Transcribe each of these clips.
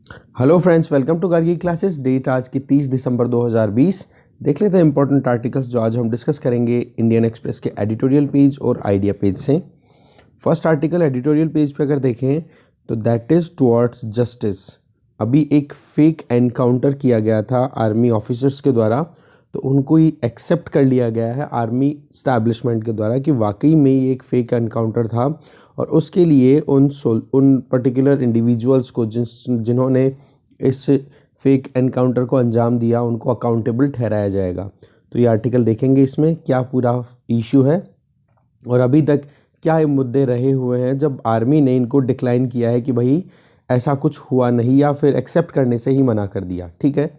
Hello friends, welcome to Gargi classes. Date आज की 30 दिसंबर 2020। देख लेते हैं इंपॉर्टेंट आर्टिकल्स जो आज हम डिस्कस करेंगे इंडियन एक्सप्रेस के एडिटोरियल पेज और आइडिया पेज से। फर्स्ट आर्टिकल एडिटोरियल पेज पे अगर देखें तो दैट इज़ टुवर्ड्स जस्टिस। अभी एक फेक एनकाउंटर किया गया था आर्मी ऑफिसर्स के द्वारा, तो उनको ही एक्सेप्ट कर लिया गया है आर्मी स्टैब्लिशमेंट के द्वारा कि वाकई में ये एक फेक एनकाउंटर था। और उसके लिए उन पर्टिकुलर इंडिविजुअल्स को जिन्होंने इस फेक एनकाउंटर को अंजाम दिया उनको अकाउंटेबल ठहराया जाएगा। तो ये आर्टिकल देखेंगे, इसमें क्या पूरा इशू है और अभी तक क्या ये मुद्दे रहे हुए हैं जब आर्मी ने इनको डिक्लाइन किया है कि भाई ऐसा कुछ हुआ नहीं, या फिर एक्सेप्ट करने से ही मना कर दिया। ठीक है।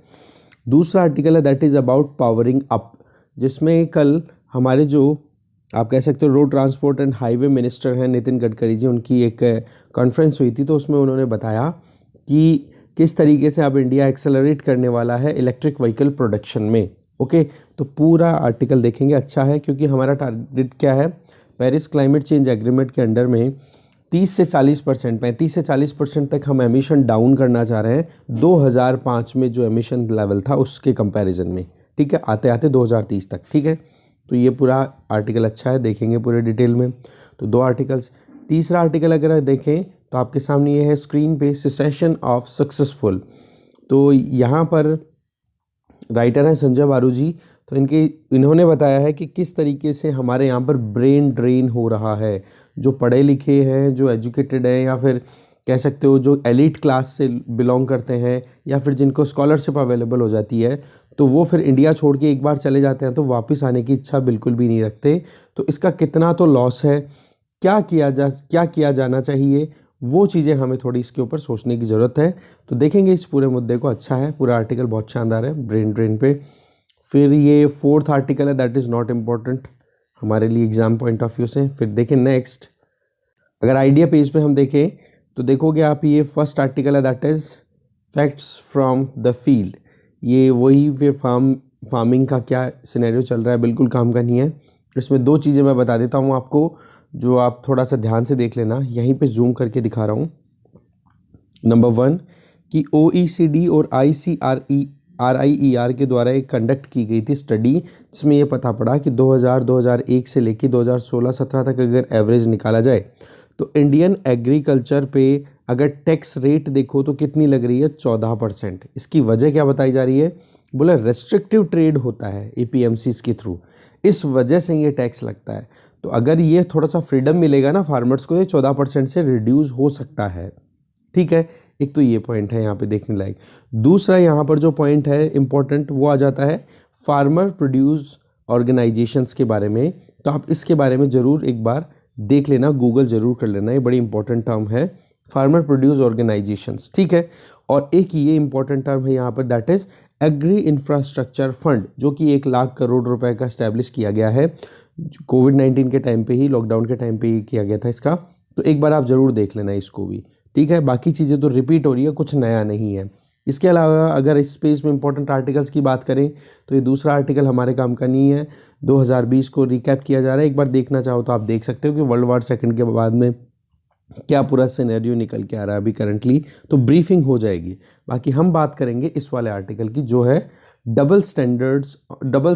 दूसरा आर्टिकल है that is about powering up, जिसमें कल हमारे जो आप कह सकते हो road transport and highway minister हैं नितिन गडकरी जी, उनकी एक कॉन्फ्रेंस हुई थी। तो उसमें उन्होंने बताया कि किस तरीके से अब इंडिया एक्सेलरेट करने वाला है इलेक्ट्रिक व्हीकल प्रोडक्शन में। ओके, तो पूरा आर्टिकल देखेंगे। अच्छा है क्योंकि हमारा टारगेट क्या है, पेरिस क्लाइमेट चेंज एग्रीमेंट के अंडर में 30 से 40%, 35 से 40% तक हम एमिशन डाउन करना चाह रहे हैं 2005 में जो एमिशन लेवल था उसके कंपैरिजन में। ठीक है, आते आते 2030 तक। ठीक है, तो ये पूरा आर्टिकल अच्छा है, देखेंगे पूरे डिटेल में। तो दो आर्टिकल्स। तीसरा आर्टिकल अगर देखें तो आपके सामने ये है स्क्रीन पे, सेसेशन ऑफ सक्सेसफुल। तो यहाँ पर राइटर हैं संजय बारू जी। तो इन्होंने बताया है कि किस तरीके से हमारे यहाँ पर ब्रेन ड्रेन हो रहा है। जो पढ़े लिखे हैं, जो एजुकेटेड हैं, या फिर कह सकते हो जो एलिट क्लास से बिलोंग करते हैं, या फिर जिनको स्कॉलरशिप अवेलेबल हो जाती है, तो वो फिर इंडिया छोड़ के एक बार चले जाते हैं तो वापस आने की इच्छा बिल्कुल भी नहीं रखते। तो इसका कितना तो लॉस है, क्या किया जाना चाहिए, वो चीज़ें हमें थोड़ी इसके ऊपर सोचने की ज़रूरत है। तो देखेंगे इस पूरे मुद्दे को। अच्छा है, पूरा आर्टिकल बहुत शानदार है ब्रेन ड्रेन पे। फिर ये फोर्थ आर्टिकल है दैट इज़ नॉट इम्पॉर्टेंट हमारे लिए एग्जाम पॉइंट ऑफ व्यू से। फिर देखें नेक्स्ट, अगर आइडिया पेज पे हम देखें तो देखोगे आप, ये फर्स्ट आर्टिकल है that is facts from the field. ये वही वे फार्मिंग का क्या सिनेरियो चल रहा है, बिल्कुल काम का नहीं है। इसमें दो चीज़ें मैं बता देता हूँ आपको, जो आप थोड़ा सा ध्यान से देख लेना। यहीं पे जूम करके दिखा रहा हूँ। नंबर 1 कि OECD और RIER के द्वारा एक कंडक्ट की गई थी स्टडी, जिसमें ये पता पड़ा कि 2001 से लेकर 2016-17 तक अगर एवरेज निकाला जाए तो इंडियन एग्रीकल्चर पे अगर टैक्स रेट देखो तो कितनी लग रही है, 14%। इसकी वजह क्या बताई जा रही है, बोले रेस्ट्रिक्टिव ट्रेड होता है APMCs के थ्रू, इस वजह से ये टैक्स लगता है। तो अगर ये थोड़ा सा फ्रीडम मिलेगा ना फार्मर्स को, ये 14% से रिड्यूस हो सकता है। ठीक है, एक तो ये पॉइंट है यहाँ पे देखने लायक। दूसरा यहाँ पर जो पॉइंट है इम्पोर्टेंट, वो आ जाता है फार्मर प्रोड्यूस ऑर्गेनाइजेशंस के बारे में। तो आप इसके बारे में ज़रूर एक बार देख लेना, गूगल ज़रूर कर लेना, ये बड़ी इंपॉर्टेंट टर्म है फार्मर प्रोड्यूस ऑर्गेनाइजेशंस। ठीक है, और एक ये इंपॉर्टेंट टर्म है यहाँ पर that is agri infrastructure fund, जो कि 1 लाख करोड़ रुपए का स्टैब्लिश किया गया है कोविड-19 के टाइम पे ही, लॉकडाउन के टाइम पे ही किया गया था इसका। तो एक बार आप ज़रूर देख लेना इसको भी। ठीक है, बाकी चीज़ें तो रिपीट हो रही है, कुछ नया नहीं है। इसके अलावा अगर इस पेज में इंपॉर्टेंट आर्टिकल्स की बात करें तो ये दूसरा आर्टिकल हमारे काम का नहीं है। 2020 को रिकैप किया जा रहा है, एक बार देखना चाहो तो आप देख सकते हो कि वर्ल्ड वॉर सेकंड के बाद में क्या पूरा सिनेरियो निकल के आ रहा है अभी करंटली, तो ब्रीफिंग हो जाएगी। बाकी हम बात करेंगे इस वाले आर्टिकल की, जो है डबल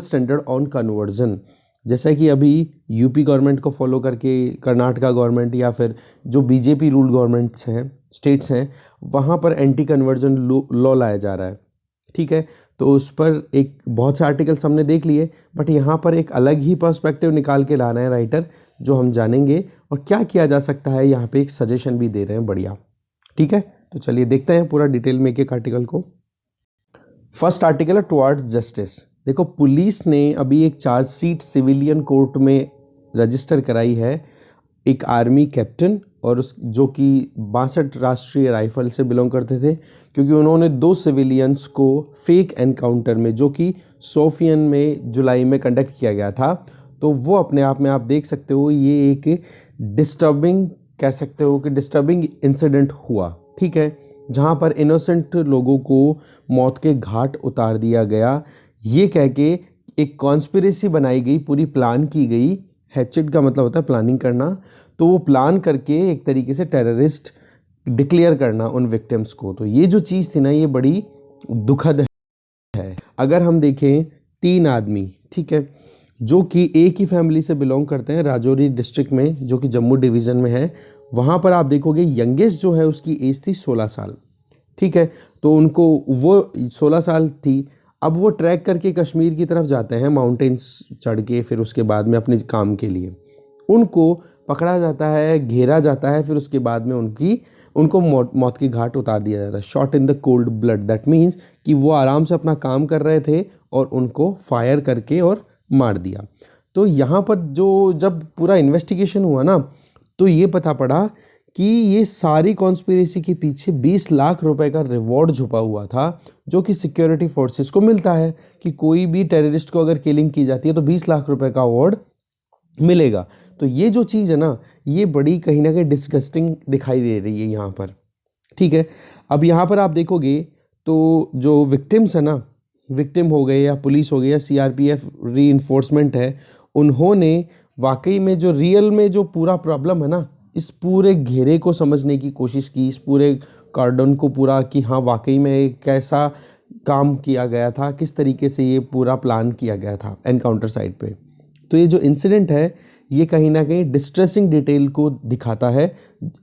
स्टैंडर्ड ऑन कन्वर्जन। जैसा कि अभी यूपी गवर्नमेंट को फॉलो करके कर्नाटका गवर्नमेंट या फिर जो बीजेपी रूल गवर्नमेंट्स हैं, स्टेट्स हैं, वहाँ पर एंटी कन्वर्जन लॉ लाया जा रहा है। ठीक है, तो उस पर एक बहुत से आर्टिकल्स हमने देख लिए, बट यहाँ पर एक अलग ही पर्सपेक्टिव निकाल के लाना है राइटर, जो हम जानेंगे और क्या किया जा सकता है। यहाँ पे एक सजेशन भी दे रहे हैं बढ़िया। ठीक है, तो चलिए देखते हैं पूरा डिटेल में एक आर्टिकल को। फर्स्ट आर्टिकल है टुवर्ड्स जस्टिस। देखो, पुलिस ने अभी एक चार्जशीट सिविलियन कोर्ट में रजिस्टर कराई है एक आर्मी कैप्टन और उस जो कि 62 राष्ट्रीय राइफल से बिलोंग करते थे, क्योंकि उन्होंने 2 सिविलियंस को फेक एनकाउंटर में, जो कि सोफियन में जुलाई में कंडक्ट किया गया था, तो वो अपने आप में आप देख सकते हो ये एक डिस्टर्बिंग, कह सकते हो कि डिस्टर्बिंग इंसिडेंट हुआ। ठीक है, जहाँ पर इनोसेंट लोगों को मौत के घाट उतार दिया गया, ये कह के एक कॉन्स्पिरेसी बनाई गई, पूरी प्लान की गई। हैचेट का मतलब होता है प्लानिंग करना। तो वो प्लान करके एक तरीके से टेररिस्ट डिक्लेयर करना उन विक्टिम्स को। तो ये जो चीज़ थी ना, ये बड़ी दुखद है। अगर हम देखें 3 आदमी, ठीक है, जो कि एक ही फैमिली से बिलोंग करते हैं, राजौरी डिस्ट्रिक्ट में जो कि जम्मू डिवीज़न में है, वहाँ पर आप देखोगे यंगेस्ट जो है उसकी एज थी 16 साल, ठीक है। तो उनको वो 16 साल थी। अब वो ट्रैक करके कश्मीर की तरफ जाते हैं, माउंटेन्स चढ़ के, फिर उसके बाद में अपने काम के लिए उनको पकड़ा जाता है, घेरा जाता है, फिर उसके बाद में उनको मौत की घाट उतार दिया जाता है। Shot in the cold blood, that means कि वो आराम से अपना काम कर रहे थे और उनको फायर करके और मार दिया। तो यहाँ पर जब पूरा इन्वेस्टिगेशन हुआ ना, तो ये पता पड़ा कि ये सारी कॉन्स्पिरेसी के पीछे 20 लाख रुपए का रिवॉर्ड छुपा हुआ था, जो कि सिक्योरिटी फोर्सेस को मिलता है कि कोई भी टेररिस्ट को अगर किलिंग की जाती है तो 20 लाख रुपए का अवार्ड मिलेगा। तो ये जो चीज़ है ना, ये बड़ी कहीं ना कहीं डिस्गस्टिंग दिखाई दे रही है यहाँ पर, ठीक है। अब यहाँ पर आप देखोगे तो जो विक्टिम्स है ना, विक्टिम हो गए या पुलिस हो गई या सीआरपीएफ री-इन्फोर्समेंट है, उन्होंने वाकई में जो रियल में जो पूरा प्रॉब्लम है ना, इस पूरे घेरे को समझने की कोशिश की, इस पूरे कार्डन को पूरा, कि हाँ वाकई में कैसा काम किया गया था, किस तरीके से ये पूरा प्लान किया गया था एनकाउंटर साइट पे। तो ये जो इंसिडेंट है, ये कहीं ना कहीं डिस्ट्रेसिंग डिटेल को दिखाता है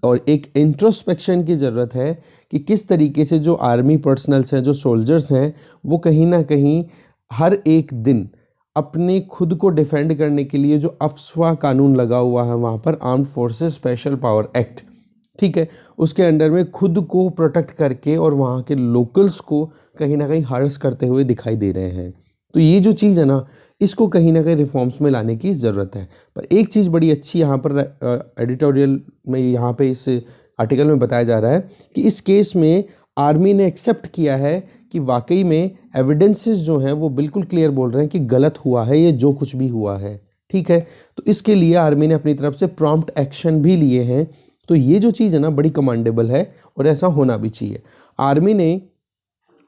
और एक इंट्रोस्पेक्शन की ज़रूरत है कि किस तरीके से जो आर्मी पर्सनल्स हैं, जो सोल्जर्स हैं, वो कहीं ना कहीं हर एक दिन अपने खुद को डिफेंड करने के लिए जो अफस्पा कानून लगा हुआ है वहाँ पर, armed forces special power act, ठीक है, उसके अंडर में खुद को प्रोटेक्ट करके और वहाँ के लोकल्स को कहीं ना कहीं हर्स करते हुए दिखाई दे रहे हैं। तो ये जो चीज़ है ना, इसको कहीं ना कहीं रिफॉर्म्स में लाने की ज़रूरत है। पर एक चीज़ बड़ी अच्छी यहाँ पर एडिटोरियल में, यहाँ पे इस आर्टिकल में बताया जा रहा है कि इस केस में आर्मी ने एक्सेप्ट किया है कि वाकई में एविडेंसेस जो हैं वो बिल्कुल क्लियर बोल रहे हैं कि गलत हुआ है ये जो कुछ भी हुआ है, ठीक है। तो इसके लिए आर्मी ने अपनी तरफ से प्रॉम्प्ट एक्शन भी लिए हैं। तो ये जो चीज़ है ना, बड़ी कमांडेबल है और ऐसा होना भी चाहिए। आर्मी ने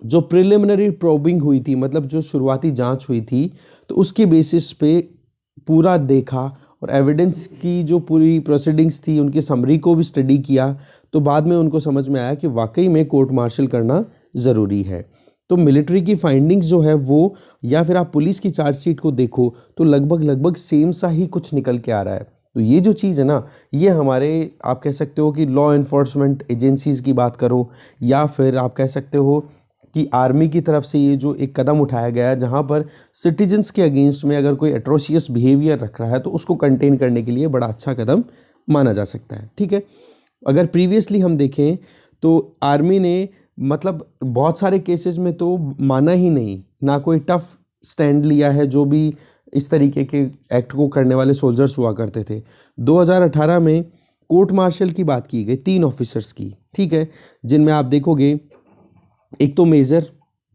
जो प्रिलिमिनरी प्रोबिंग हुई थी, मतलब जो शुरुआती जांच हुई थी, तो उसके बेसिस पे पूरा देखा और एविडेंस की जो पूरी प्रोसीडिंग्स थी उनकी समरी को भी स्टडी किया, तो बाद में उनको समझ में आया कि वाकई में कोर्ट मार्शल करना ज़रूरी है। तो मिलिट्री की फाइंडिंग्स जो है वो, या फिर आप पुलिस की चार्जशीट को देखो तो लगभग सेम सा ही कुछ निकल के आ रहा है। तो ये जो चीज़ है ना, ये हमारे, आप कह सकते हो कि लॉ एनफोर्समेंट एजेंसीज़ की बात करो, या फिर आप कह सकते हो कि आर्मी की तरफ से ये जो एक कदम उठाया गया है, जहाँ पर सिटीजन्स के अगेंस्ट में अगर कोई एट्रोशियस बिहेवियर रख रहा है तो उसको कंटेन करने के लिए बड़ा अच्छा कदम माना जा सकता है, ठीक है। अगर प्रीवियसली हम देखें तो आर्मी ने मतलब बहुत सारे केसेस में तो माना ही नहीं, ना कोई टफ स्टैंड लिया है जो भी इस तरीके के एक्ट को करने वाले सोल्जर्स हुआ करते थे। 2018 में कोर्ट मार्शल की बात की गई 3 ऑफिसर्स की, ठीक है, जिनमें आप देखोगे एक तो मेजर,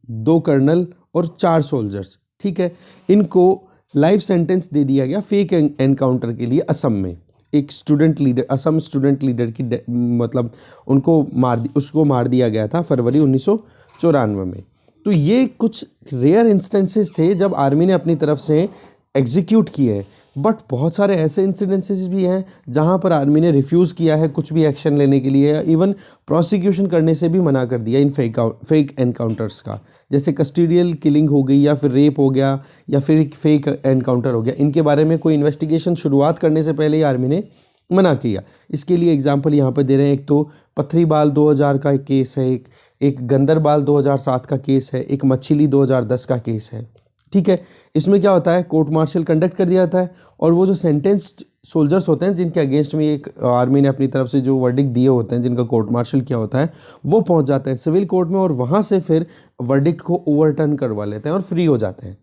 2 कर्नल और 4 सोल्जर्स, ठीक है। इनको लाइफ सेंटेंस दे दिया गया फेक एनकाउंटर के लिए असम में। एक student leader, Assam student leader की मतलब उसको मार दिया गया था फरवरी 1994 में। तो ये कुछ रेयर इंस्टेंसेस थे जब आर्मी ने अपनी तरफ से एग्जीक्यूट किए, बट बहुत सारे ऐसे इंसिडेंसेस भी हैं जहां पर आर्मी ने रिफ्यूज़ किया है कुछ भी एक्शन लेने के लिए, इवन प्रोसिक्यूशन करने से भी मना कर दिया इन फेक एनकाउंटर्स का। जैसे कस्टोडियल किलिंग हो गई, या फिर रेप हो गया, या फिर फेक एनकाउंटर हो गया, इनके बारे में कोई इन्वेस्टिगेशन शुरुआत करने से पहले ही आर्मी ने मना किया। इसके लिए एग्जाम्पल यहाँ पर दे रहे हैं, एक तो पथरीबाल 2000 का एक केस है, एक गंदरबाल 2007 का केस है, एक मछली 2010 का केस है, ठीक है। इसमें क्या होता है, कोर्ट मार्शल कंडक्ट कर दिया जाता है और वो जो सेंटेंस्ड सोल्जर्स होते हैं जिनके अगेंस्ट में एक आर्मी ने अपनी तरफ से जो वर्डिक्ट दिए होते हैं, जिनका कोर्ट मार्शल किया होता है, वो पहुंच जाते हैं सिविल कोर्ट में और वहां से फिर वर्डिक्ट को ओवरटर्न करवा लेते हैं और फ्री हो जाते हैं।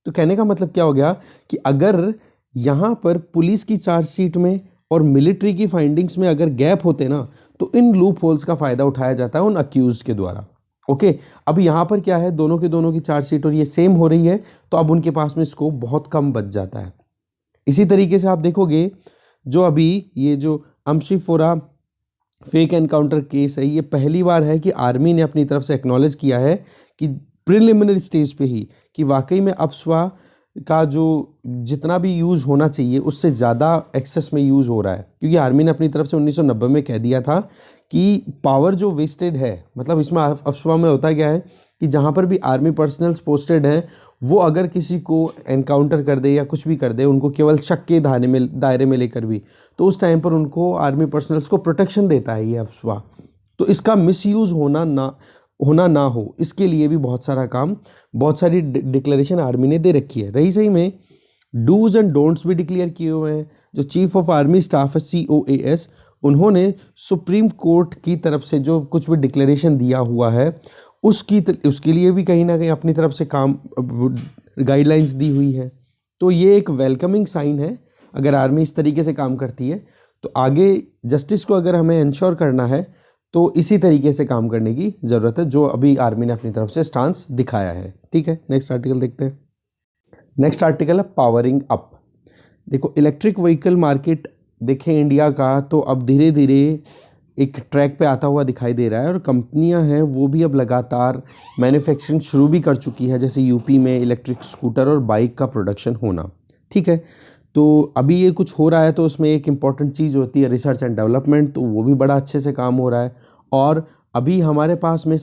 तो कहने का मतलब क्या हो गया कि अगर यहाँ पर पुलिस की चार्जशीट में और मिलिट्री की फाइंडिंग्स में अगर गैप होते ना, तो इन लूप होल्स का फ़ायदा उठाया जाता है उन अक्यूज के द्वारा। ओके, अब यहाँ पर क्या है, दोनों की चार्जशीट और ये सेम हो रही है, तो अब उनके पास में स्कोप बहुत कम बच जाता है। इसी तरीके से आप देखोगे जो अभी ये जो अमशीफोरा फेक एनकाउंटर केस है, ये पहली बार है कि आर्मी ने अपनी तरफ से एक्नॉलेज किया है कि प्रिलिमिनरी स्टेज पे ही कि वाकई में अफस्पा का जो जितना भी यूज़ होना चाहिए उससे ज़्यादा एक्सेस में यूज़ हो रहा है, क्योंकि आर्मी ने अपनी तरफ से 1990 में कह दिया था कि पावर जो वेस्टेड है, मतलब इसमें अफवाह में होता क्या है कि जहाँ पर भी आर्मी पर्सनल्स पोस्टेड हैं वो अगर किसी को एनकाउंटर कर दे या कुछ भी कर दे, उनको केवल शक के दायरे में लेकर भी, तो उस टाइम पर उनको आर्मी पर्सनल्स को प्रोटेक्शन देता है ये अफवाह। तो इसका मिसयूज़ होना ना हो, इसके लिए भी बहुत सारा काम, बहुत सारी डिक्लेरेशन आर्मी ने दे रखी है। रही सही में डूज एंड डोंट्स भी डिक्लेयर किए हुए हैं। जो चीफ ऑफ आर्मी स्टाफ है COAS, उन्होंने सुप्रीम कोर्ट की तरफ से जो कुछ भी डिक्लेरेशन दिया हुआ है उसके लिए भी कहीं ना कहीं अपनी तरफ से काम गाइडलाइंस दी हुई है। तो ये एक वेलकमिंग साइन है अगर आर्मी इस तरीके से काम करती है। तो आगे जस्टिस को अगर हमें इंश्योर करना है तो इसी तरीके से काम करने की ज़रूरत है, जो अभी आर्मी ने अपनी तरफ से स्टांस दिखाया है। ठीक है, नेक्स्ट आर्टिकल देखते हैं। नेक्स्ट आर्टिकल है पावरिंग अप। देखो इलेक्ट्रिक व्हीकल मार्केट देखें इंडिया का, तो अब धीरे धीरे एक ट्रैक पे आता हुआ दिखाई दे रहा है, और कंपनियां हैं वो भी अब लगातार मैन्युफैक्चरिंग शुरू भी कर चुकी है, जैसे यूपी में इलेक्ट्रिक स्कूटर और बाइक का प्रोडक्शन होना। ठीक है, तो अभी ये कुछ हो रहा है, तो उसमें एक इम्पॉर्टेंट चीज़ होती है रिसर्च एंड डेवलपमेंट, तो वो भी बड़ा अच्छे से काम हो रहा है। और अभी हमारे पास में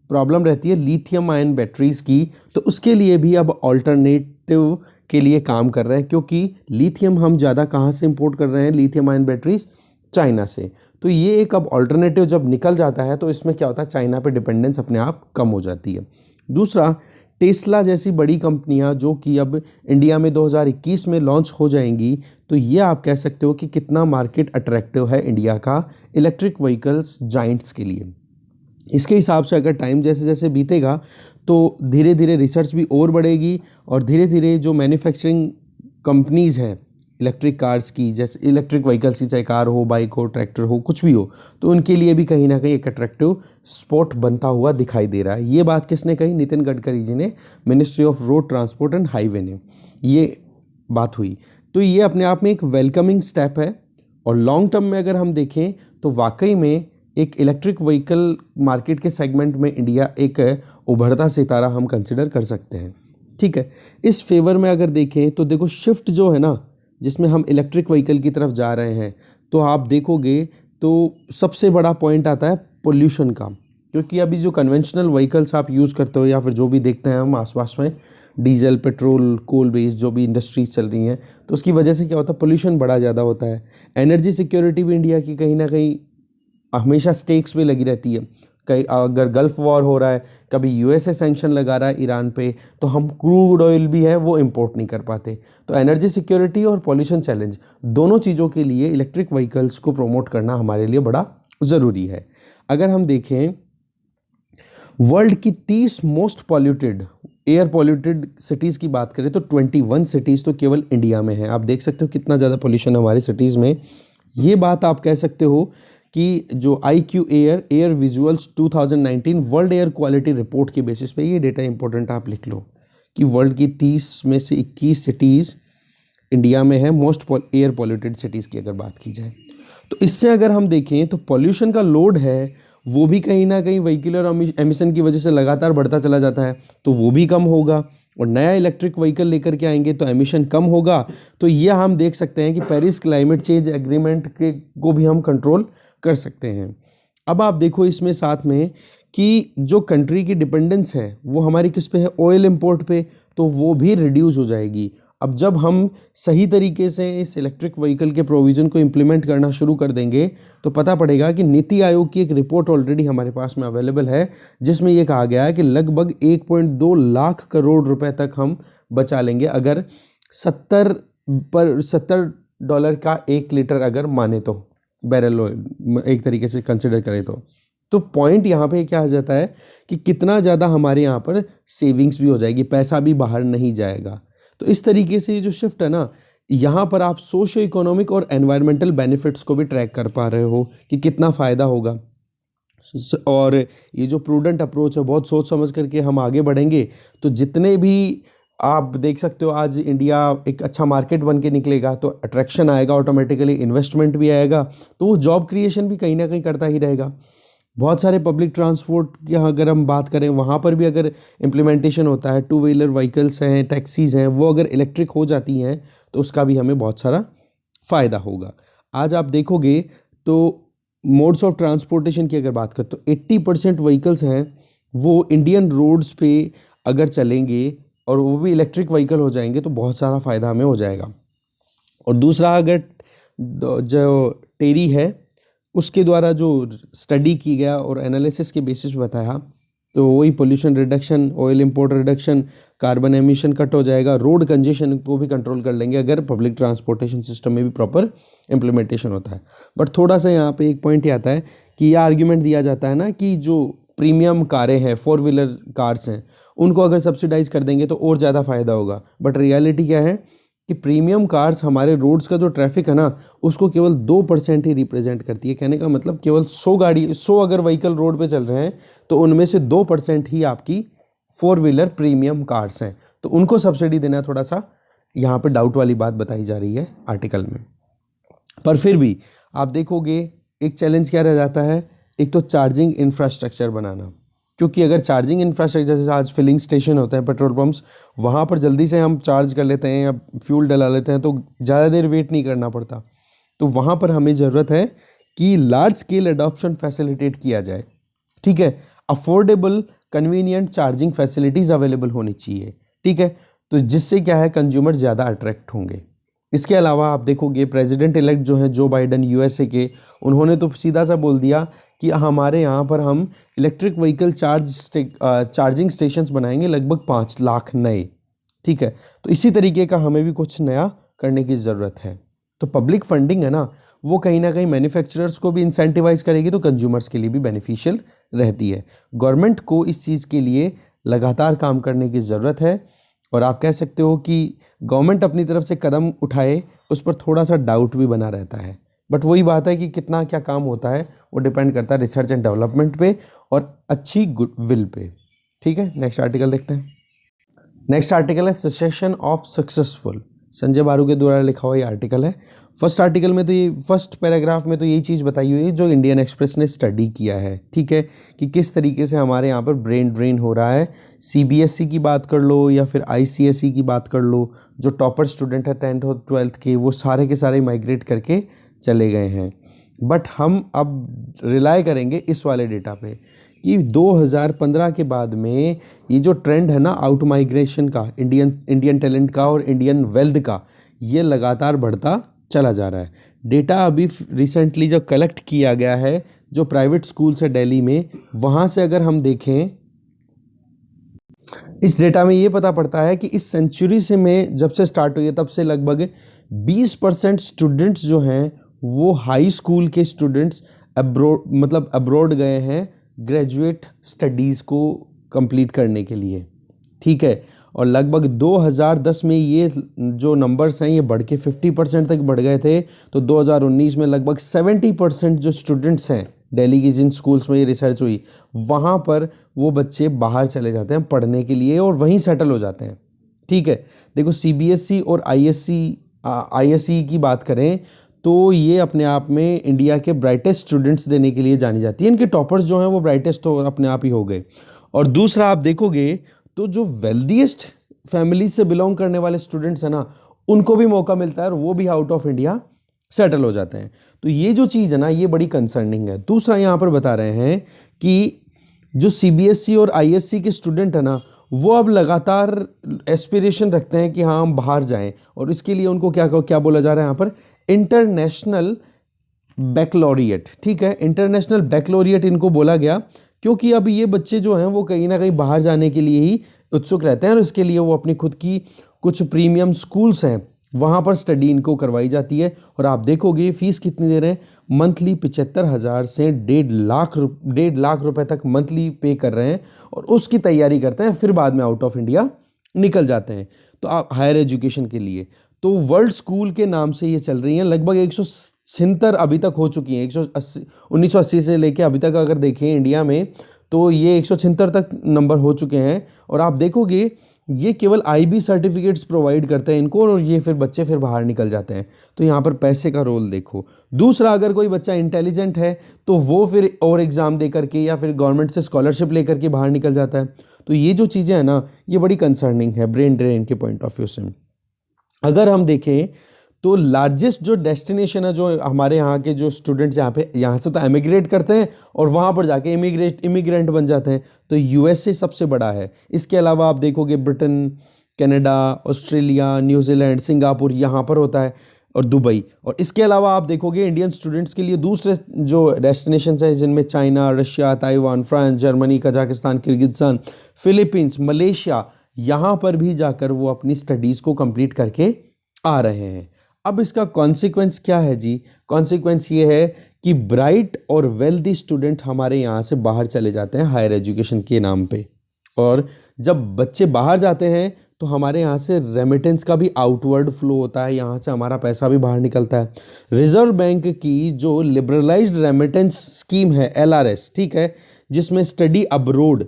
प्रॉब्लम रहती है लिथियम आयन बैटरीज़ की, तो उसके लिए भी अब ऑल्टरनेटिव के लिए काम कर रहे हैं, क्योंकि लिथियम हम ज़्यादा कहाँ से इंपोर्ट कर रहे हैं, लिथियम आयन बैटरीज चाइना से। तो ये एक अब ऑल्टरनेटिव जब निकल जाता है तो इसमें क्या होता है, चाइना पे डिपेंडेंस अपने आप कम हो जाती है। दूसरा, टेस्ला जैसी बड़ी कंपनियां जो कि अब इंडिया में 2021 में लॉन्च हो जाएंगी, तो ये आप कह सकते हो कि कितना मार्केट अट्रैक्टिव है इंडिया का इलेक्ट्रिक व्हीकल्स जाइंट्स के लिए। इसके हिसाब से अगर टाइम जैसे जैसे बीतेगा तो धीरे धीरे रिसर्च भी और बढ़ेगी, और धीरे धीरे जो मैन्युफैक्चरिंग कंपनीज़ हैं इलेक्ट्रिक कार्स की, जैसे इलेक्ट्रिक व्हीकल्स की, चाहे कार हो, बाइक हो, ट्रैक्टर हो, कुछ भी हो, तो उनके लिए भी कहीं ना कहीं एक अट्रैक्टिव स्पॉट बनता हुआ दिखाई दे रहा है। ये बात किसने कही, नितिन गडकरी जी ने, ministry of road transport and highway ने ये बात हुई। तो ये अपने आप में एक वेलकमिंग स्टेप है, और लॉन्ग टर्म में अगर हम देखें तो वाकई में एक इलेक्ट्रिक व्हीकल मार्केट के सेगमेंट में इंडिया एक उभरता सितारा हम कंसिडर कर सकते हैं। ठीक है, इस फेवर में अगर देखें तो देखो शिफ्ट जो है ना, जिसमें हम इलेक्ट्रिक व्हीकल की तरफ जा रहे हैं, तो आप देखोगे तो सबसे बड़ा पॉइंट आता है पोल्यूशन का, क्योंकि अभी जो कन्वेंशनल व्हीकल्स आप यूज़ करते हो या फिर जो भी देखते हैं हम आसपास में, डीजल, पेट्रोल, कोल बेस्ड जो भी इंडस्ट्रीज चल रही हैं, तो उसकी वजह से क्या होता है, पोल्यूशन बड़ा ज़्यादा होता है। एनर्जी सिक्योरिटी भी इंडिया की कहीं ना कहीं हमेशा स्टेक्स पे लगी रहती है। कहीं अगर गल्फ वॉर हो रहा है, कभी USA सैंक्शन लगा रहा है ईरान पे, तो हम क्रूड ऑयल भी है वो इंपोर्ट नहीं कर पाते। तो एनर्जी सिक्योरिटी और पॉल्यूशन चैलेंज, दोनों चीज़ों के लिए इलेक्ट्रिक व्हीकल्स को प्रमोट करना हमारे लिए बड़ा ज़रूरी है। अगर हम देखें वर्ल्ड की 30 most polluted air polluted cities की बात करें तो 21 सिटीज़ तो केवल इंडिया में है। आप देख सकते हो कितना ज़्यादा पॉल्यूशन है हमारी सिटीज़ में। ये बात आप कह सकते हो कि जो IQ air visuals 2019 world air quality report के बेसिस पे, ये डेटा इंपॉर्टेंट आप लिख लो कि वर्ल्ड की 30 में से 21 सिटीज़ इंडिया में है मोस्ट एयर पॉल्यूटेड सिटीज़ की अगर बात की जाए। तो इससे अगर हम देखें तो पॉल्यूशन का लोड है वो भी कहीं ना कहीं व्हीकुलर एमिशन की वजह से लगातार बढ़ता चला जाता है, तो वो भी कम होगा, और नया इलेक्ट्रिक व्हीकल लेकर के आएंगे तो एमिशन कम होगा। तो ये हम देख सकते हैं कि पेरिस क्लाइमेट चेंज एग्रीमेंट के को भी हम कंट्रोल कर सकते हैं। अब आप देखो इसमें साथ में कि जो कंट्री की डिपेंडेंस है वो हमारी किस पे है, ऑयल इंपोर्ट पे, तो वो भी रिड्यूस हो जाएगी। अब जब हम सही तरीके से इस इलेक्ट्रिक व्हीकल के प्रोविज़न को इम्प्लीमेंट करना शुरू कर देंगे तो पता पड़ेगा कि नीति आयोग की एक रिपोर्ट ऑलरेडी हमारे पास में अवेलेबल है, जिसमें ये कहा गया है कि लगभग 1.2 लाख करोड़ रुपए तक हम बचा लेंगे अगर $70 का 1 लीटर अगर माने तो, बैरल ऑयल एक तरीके से कंसिडर करें तो पॉइंट यहाँ पे क्या आ जाता है कि कितना ज़्यादा हमारे यहाँ पर सेविंग्स भी हो जाएगी, पैसा भी बाहर नहीं जाएगा। तो इस तरीके से ये जो शिफ्ट है ना, यहाँ पर आप सोशो इकोनॉमिक और एनवायरमेंटल बेनिफिट्स को भी ट्रैक कर पा रहे हो कि कितना फ़ायदा होगा। और ये जो प्रूडेंट अप्रोच है, बहुत सोच समझ करके हम आगे बढ़ेंगे तो जितने भी आप देख सकते हो आज इंडिया एक अच्छा मार्केट बन के निकलेगा, तो अट्रैक्शन आएगा, ऑटोमेटिकली इन्वेस्टमेंट भी आएगा, तो वो जॉब क्रिएशन भी कहीं ना कहीं करता ही रहेगा। बहुत सारे पब्लिक ट्रांसपोर्ट की अगर हम बात करें, वहाँ पर भी अगर इम्प्लीमेंटेशन होता है, टू व्हीलर व्हीकल्स हैं, टैक्सीज़ हैं, वो अगर इलेक्ट्रिक हो जाती हैं तो उसका भी हमें बहुत सारा फ़ायदा होगा। आज आप देखोगे तो मोड्स ऑफ ट्रांसपोर्टेशन की अगर बात करें तो 80% व्हीकल्स हैं वो इंडियन रोड्स पे अगर चलेंगे और वो भी इलेक्ट्रिक व्हीकल हो जाएंगे तो बहुत सारा फ़ायदा हमें हो जाएगा। और दूसरा, अगर जो टेरी है उसके द्वारा जो स्टडी की गया और एनालिसिस के बेसिस पे बताया, तो वही pollution reduction, oil import reduction, carbon emission cut हो जाएगा, रोड कंजेशन को भी कंट्रोल कर लेंगे अगर पब्लिक ट्रांसपोर्टेशन सिस्टम में भी प्रॉपर इम्प्लीमेंटेशन होता है। बट थोड़ा सा यहाँ पे एक पॉइंट ये आता है कि यह आर्ग्यूमेंट दिया जाता है ना कि जो प्रीमियम कारें हैं, 4 व्हीलर कार्स हैं, उनको अगर सब्सिडाइज कर देंगे तो और ज़्यादा फ़ायदा होगा। बट रियलिटी क्या है कि प्रीमियम कार्स हमारे रोड्स का जो ट्रैफिक है ना उसको केवल 2% ही रिप्रेजेंट करती है। कहने का मतलब केवल 100 अगर व्हीकल रोड पे चल रहे हैं तो उनमें से 2% ही आपकी 4 व्हीलर प्रीमियम कार्स हैं, तो उनको सब्सिडी देना थोड़ा सा यहाँ पे डाउट वाली बात बताई जा रही है आर्टिकल में। पर फिर भी आप देखोगे एक चैलेंज क्या रह जाता है, एक तो चार्जिंग इंफ्रास्ट्रक्चर बनाना, क्योंकि अगर चार्जिंग इंफ्रास्ट्रक्चर जैसे आज फिलिंग स्टेशन होते हैं, पेट्रोल पंप्स, वहाँ पर जल्दी से हम चार्ज कर लेते हैं या फ्यूल डला लेते हैं तो ज़्यादा देर वेट नहीं करना पड़ता। तो वहाँ पर हमें ज़रूरत है कि लार्ज स्केल एडॉप्शन फैसिलिटेट किया जाए, ठीक है। Affordable convenient charging facilities available होनी चाहिए, ठीक है, तो जिससे क्या है कंज्यूमर ज़्यादा अट्रैक्ट होंगे। इसके अलावा आप देखोगे प्रेसिडेंट इलेक्ट जो हैं जो बाइडन यूएसए के, उन्होंने तो सीधा सा बोल दिया कि हमारे यहाँ पर हम इलेक्ट्रिक व्हीकल चार्जिंग स्टेशंस बनाएंगे लगभग 5 लाख नए, ठीक है। तो इसी तरीके का हमें भी कुछ नया करने की ज़रूरत है। तो पब्लिक फंडिंग है ना वो कहीं ना कहीं मैन्युफैक्चरर्स को भी इंसेंटिवाइज करेगी तो कंज्यूमर्स के लिए भी बेनिफिशियल रहती है। गवर्नमेंट को इस चीज़ के लिए लगातार काम करने की ज़रूरत है और आप कह सकते हो कि गवर्नमेंट अपनी तरफ से कदम उठाए उस पर थोड़ा सा डाउट भी बना रहता है। बट वही बात है कि कितना क्या काम होता है वो डिपेंड करता है रिसर्च एंड डेवलपमेंट पे और अच्छी गुडविल पे, ठीक है। नेक्स्ट आर्टिकल देखते हैं। नेक्स्ट आर्टिकल है सेसेशन ऑफ सक्सेसफुल, संजय बारू के द्वारा लिखा हुआ ये आर्टिकल है। फर्स्ट आर्टिकल में तो ये फर्स्ट पैराग्राफ में तो यही चीज़ बताई हुई है जो इंडियन एक्सप्रेस ने स्टडी किया है, ठीक है, कि किस तरीके से हमारे यहाँ पर ब्रेन ड्रेन हो रहा है। सीबीएसई की बात कर लो या फिर आईसीएसई की बात कर लो, जो टॉपर स्टूडेंट है 10th और 12th के, वो सारे के सारे माइग्रेट करके चले गए हैं। बट हम अब रिलाई करेंगे इस वाले डेटा पे कि 2015 के बाद में ये जो ट्रेंड है ना आउट माइग्रेशन का, इंडियन टैलेंट का और इंडियन वेल्थ का, ये लगातार बढ़ता चला जा रहा है। डेटा अभी रिसेंटली जो कलेक्ट किया गया है जो प्राइवेट स्कूल्स है दिल्ली में, वहाँ से अगर हम देखें इस डेटा में ये पता पड़ता है कि इस सेंचुरी से में जब से स्टार्ट हुई है तब से लगभग 20% स्टूडेंट्स जो हैं वो हाई स्कूल के स्टूडेंट्स अब्रॉड गए हैं ग्रेजुएट स्टडीज़ को कंप्लीट करने के लिए, ठीक है। और लगभग 2010 में ये जो नंबर्स हैं ये बढ़ के 50% तक बढ़ गए थे। तो 2019 में लगभग 70% जो स्टूडेंट्स हैं दिल्ली की जिन स्कूल्स में ये रिसर्च हुई वहाँ पर वो बच्चे बाहर चले जाते हैं पढ़ने के लिए और वहीं सेटल हो जाते हैं, ठीक है। देखो सीबीएसई और आईएसई की बात करें तो ये अपने आप में इंडिया के ब्राइटेस्ट स्टूडेंट्स देने के लिए जानी जाती है। इनके टॉपर्स जो हैं वो ब्राइटेस्ट तो अपने आप ही हो गए। और दूसरा आप देखोगे तो जो वेल्दीएस्ट फैमिली से बिलोंग करने वाले स्टूडेंट्स हैं ना उनको भी मौका मिलता है और वो भी आउट ऑफ इंडिया सेटल हो जाते हैं। तो ये जो चीज़ है ना ये बड़ी कंसर्निंग है। दूसरा यहाँ पर बता रहे हैं कि जो सीबीएसई और आईएससी के स्टूडेंट है ना वो अब लगातार एस्पिरेशन रखते हैं कि हाँ हम बाहर जाएं और इसके लिए उनको क्या बोला जा रहा है यहाँ पर इंटरनेशनल बैकलॉरिएट, ठीक है। इंटरनेशनल बैकलॉरिएट इनको बोला गया क्योंकि अब ये बच्चे जो हैं वो कहीं ना कहीं बाहर जाने के लिए ही उत्सुक रहते हैं और इसके लिए वो अपनी खुद की कुछ प्रीमियम स्कूल्स हैं वहाँ पर स्टडी इनको करवाई जाती है। और आप देखोगे फीस कितनी दे रहे हैं, मंथली 75,000 से 1.5 लाख रुपए तक मंथली पे कर रहे हैं और उसकी तैयारी करते हैं, फिर बाद में आउट ऑफ इंडिया निकल जाते हैं तो आप हायर एजुकेशन के लिए। तो वर्ल्ड स्कूल के नाम से ये चल रही हैं, लगभग 176 अभी तक हो चुकी हैं। 1980 से लेके अभी तक अगर देखें इंडिया में तो ये 176 तक नंबर हो चुके हैं। और आप देखोगे ये केवल IB सर्टिफिकेट्स प्रोवाइड करते हैं इनको, और ये फिर बच्चे फिर बाहर निकल जाते हैं। तो यहाँ पर पैसे का रोल देखो। दूसरा, अगर कोई बच्चा इंटेलिजेंट है तो वो फिर और एग्ज़ाम दे करके या फिर गवर्नमेंट से स्कॉलरशिप लेकर के बाहर निकल जाता है। तो ये जो चीज़ें हैं ना, ये बड़ी कंसर्निंग है ब्रेन ड्रेन के पॉइंट ऑफ व्यू से। अगर हम देखें तो लार्जेस्ट जो डेस्टिनेशन है, जो हमारे यहाँ के जो स्टूडेंट्स यहाँ से तो एमिग्रेट करते हैं और वहाँ पर जाके इमिग्रेंट बन जाते हैं, तो USA सबसे बड़ा है। इसके अलावा आप देखोगे Britain, Canada, Australia, New Zealand, Singapore यहाँ पर होता है, और दुबई। और इसके अलावा आप देखोगे इंडियन स्टूडेंट्स के लिए दूसरे जो डेस्टिनेशंस हैं, जिनमें China, Russia, Taiwan, France, Germany, Kazakhstan, Kyrgyzstan, Philippines, Malaysia, यहाँ पर भी जाकर वो अपनी स्टडीज़ को कंप्लीट करके आ रहे हैं। अब इसका कॉन्सिक्वेंस क्या है जी? कॉन्सिक्वेंस ये है कि ब्राइट और वेल्दी स्टूडेंट हमारे यहाँ से बाहर चले जाते हैं हायर एजुकेशन के नाम पे, और जब बच्चे बाहर जाते हैं तो हमारे यहाँ से रेमिटेंस का भी आउटवर्ड फ्लो होता है, यहाँ से हमारा पैसा भी बाहर निकलता है। रिजर्व बैंक की जो लिबरलाइज्ड रेमिटेंस स्कीम है LRS, ठीक है, जिसमें स्टडी अब्रोड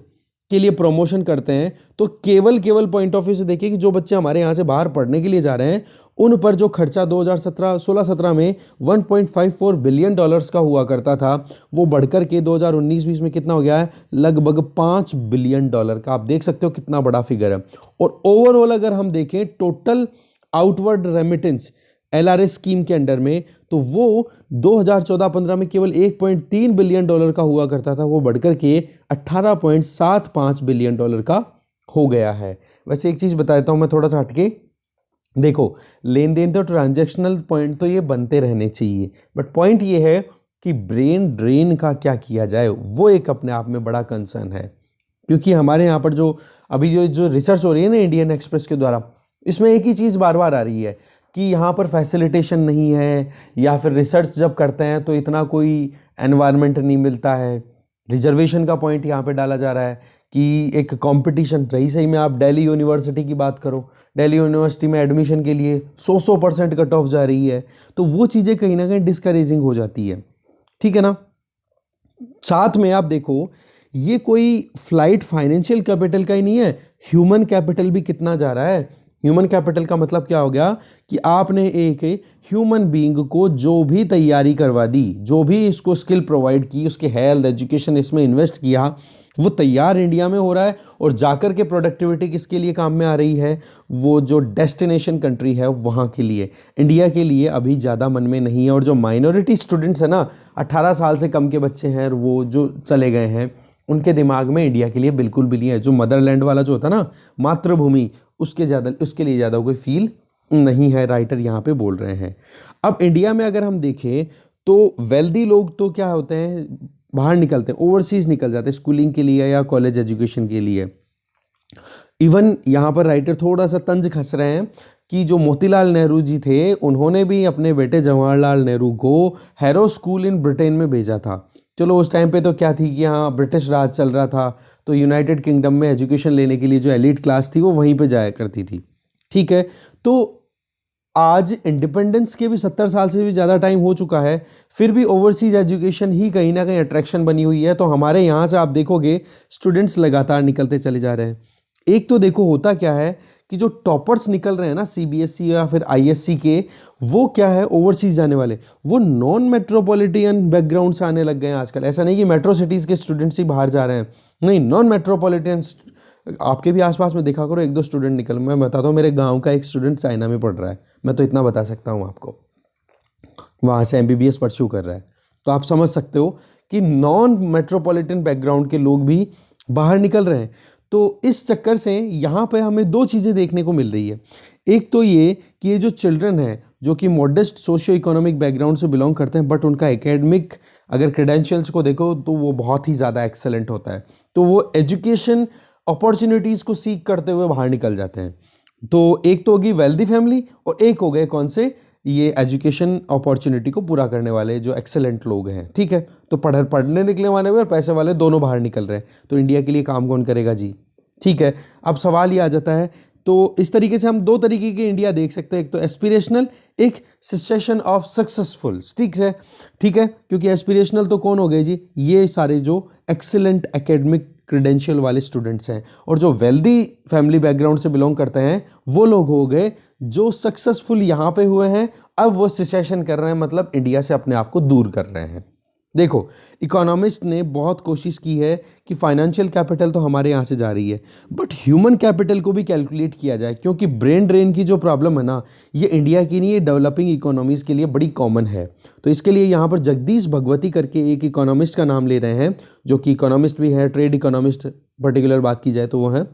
के लिए प्रमोशन करते हैं, तो केवल पॉइंट ऑफ व्यू से देखिए कि जो बच्चे हमारे यहाँ से बाहर पढ़ने के लिए जा रहे हैं उन पर जो खर्चा 2016-17 में $1.54 बिलियन का हुआ करता था, वो बढ़कर के 2019-20 में कितना हो गया है? लगभग $5 बिलियन का। आप देख सकते हो कितना बड़ा फिगर है। और ओवरऑल अगर हम देखें total outward remittance LRS scheme के अंडर में, तो वो 2014-15 में केवल $1.3 बिलियन का हुआ करता था, वो बढ़कर के $18.75 बिलियन का हो गया है। वैसे एक चीज़ बता देता हूँ मैं थोड़ा सा हटके, देखो लेन देन तो ट्रांजैक्शनल पॉइंट तो ये बनते रहने चाहिए, बट पॉइंट ये है कि ब्रेन ड्रेन का क्या किया जाए, वो एक अपने आप में बड़ा कंसर्न है। क्योंकि हमारे यहाँ पर जो अभी जो रिसर्च हो रही है ना इंडियन एक्सप्रेस के द्वारा, इसमें एक ही चीज़ बार बार आ रही है कि यहाँ पर फैसिलिटेशन नहीं है, या फिर रिसर्च जब करते हैं तो इतना कोई एनवायरनमेंट नहीं मिलता है। रिजर्वेशन का पॉइंट यहाँ पे डाला जा रहा है कि एक कंपटीशन रही। सही में आप दिल्ली यूनिवर्सिटी की बात करो, दिल्ली यूनिवर्सिटी में एडमिशन के लिए 100% कट ऑफ जा रही है, तो वो चीज़ें कहीं ना कहीं डिस्करेजिंग हो जाती है, ठीक है ना। साथ में आप देखो ये कोई फ्लाइट फाइनेंशियल कैपिटल का ही नहीं है, ह्यूमन कैपिटल भी कितना जा रहा है। ह्यूमन कैपिटल का मतलब क्या हो गया कि आपने एक ह्यूमन बीइंग को जो भी तैयारी करवा दी, जो भी इसको स्किल प्रोवाइड की, उसके हेल्थ एजुकेशन इसमें इन्वेस्ट किया, वो तैयार इंडिया में हो रहा है, और जाकर के प्रोडक्टिविटी किसके लिए काम में आ रही है? वो जो डेस्टिनेशन कंट्री है वहाँ के लिए। इंडिया के लिए अभी ज़्यादा मन में नहीं है। और जो माइनॉरिटी स्टूडेंट्स हैं ना, 18 साल से कम के बच्चे हैं, वो जो चले गए हैं, उनके दिमाग में इंडिया के लिए बिल्कुल भी नहीं है। जो मदरलैंड वाला जो होता है ना, मातृभूमि, उसके लिए ज़्यादा कोई फील नहीं है, राइटर यहाँ पे बोल रहे हैं। अब इंडिया में अगर हम देखें तो वेल्दी लोग तो क्या होते हैं, बाहर निकलते हैं, ओवरसीज निकल जाते हैं स्कूलिंग के लिए या कॉलेज एजुकेशन के लिए। इवन यहाँ पर राइटर थोड़ा सा तंज खस रहे हैं कि जो मोतीलाल नेहरू जी थे, उन्होंने भी अपने बेटे जवाहरलाल नेहरू को हैरो स्कूल इन ब्रिटेन में भेजा था। चलो उस टाइम पे तो क्या थी कि हाँ ब्रिटिश राज चल रहा था, तो यूनाइटेड किंगडम में एजुकेशन लेने के लिए जो एलिट क्लास थी वो वहीं पे जाया करती थी, ठीक है। तो आज इंडिपेंडेंस के भी 70 साल से भी ज़्यादा टाइम हो चुका है, फिर भी ओवरसीज एजुकेशन ही कहीं ना कहीं अट्रैक्शन बनी हुई है। तो हमारे यहाँ से आप देखोगे स्टूडेंट्स लगातार निकलते चले जा रहे हैं। एक तो देखो होता क्या है कि जो टॉपर्स निकल रहे हैं ना CBSE या फिर ISC के, वो क्या है, ओवरसीज जाने वाले, वो नॉन मेट्रोपॉलिटन बैकग्राउंड से आने लग गए हैं आजकल। ऐसा नहीं कि मेट्रो सिटीज़ के स्टूडेंट्स ही बाहर जा रहे हैं, नहीं, नॉन मेट्रोपॉलिटन। आपके भी आसपास में देखा करो, एक दो स्टूडेंट निकल। मैं बताता हूँ, मेरे गाँव का एक स्टूडेंट चाइना में पढ़ रहा है, मैं तो इतना बता सकता हूँ आपको, वहाँ से MBBS परस्यू कर रहा है। तो आप समझ सकते हो कि नॉन मेट्रोपॉलिटन बैकग्राउंड के लोग भी बाहर निकल रहे हैं। तो इस चक्कर से यहाँ पे हमें दो चीज़ें देखने को मिल रही है। एक तो ये कि ये जो चिल्ड्रन हैं जो कि मॉडेस्ट सोशियो इकोनॉमिक बैकग्राउंड से बिलोंग करते हैं, बट उनका एकेडमिक अगर क्रेडेंशियल्स को देखो तो वो बहुत ही ज़्यादा एक्सेलेंट होता है, तो वो एजुकेशन अपॉर्चुनिटीज़ को सीख करते हुए बाहर निकल जाते हैं। तो एक तो होगी वेल्दी फैमिली, और एक हो गए कौन से, ये एजुकेशन अपॉर्चुनिटी को पूरा करने वाले जो एक्सेलेंट लोग हैं, ठीक है। तो पढ़ने निकले वाले और पैसे वाले दोनों बाहर निकल रहे हैं, तो इंडिया के लिए काम कौन करेगा जी, ठीक है। अब सवाल ये आ जाता है, तो इस तरीके से हम दो तरीके की इंडिया देख सकते हैं, एक तो एस्पिरेशनल, एक सक्सेशन ऑफ सक्सेसफुल, ठीक है, क्योंकि एस्पिरेशनल तो कौन हो गए जी, ये सारे जो एक्सेलेंट एकेडमिक क्रेडेंशियल वाले स्टूडेंट्स हैं, और जो वेल्दी फैमिली बैकग्राउंड से बिलोंग करते हैं वो लोग हो गए जो सक्सेसफुल यहाँ पे हुए हैं, अब वो सिसेशन कर रहे हैं, मतलब इंडिया से अपने आप को दूर कर रहे हैं। देखो, इकोनॉमिस्ट ने बहुत कोशिश की है कि फाइनेंशियल कैपिटल तो हमारे यहाँ से जा रही है, बट ह्यूमन कैपिटल को भी कैलकुलेट किया जाए, क्योंकि ब्रेन ड्रेन की जो प्रॉब्लम है ना, ये इंडिया की नहीं, ये डेवलपिंग इकोनॉमीज़ के लिए बड़ी कॉमन है। तो इसके लिए यहाँ पर जगदीश भगवती करके एक इकोनॉमिस्ट का नाम ले रहे हैं, जो कि इकोनॉमिस्ट भी है, ट्रेड इकोनॉमिस्ट पर्टिकुलर बात की जाए तो वो है।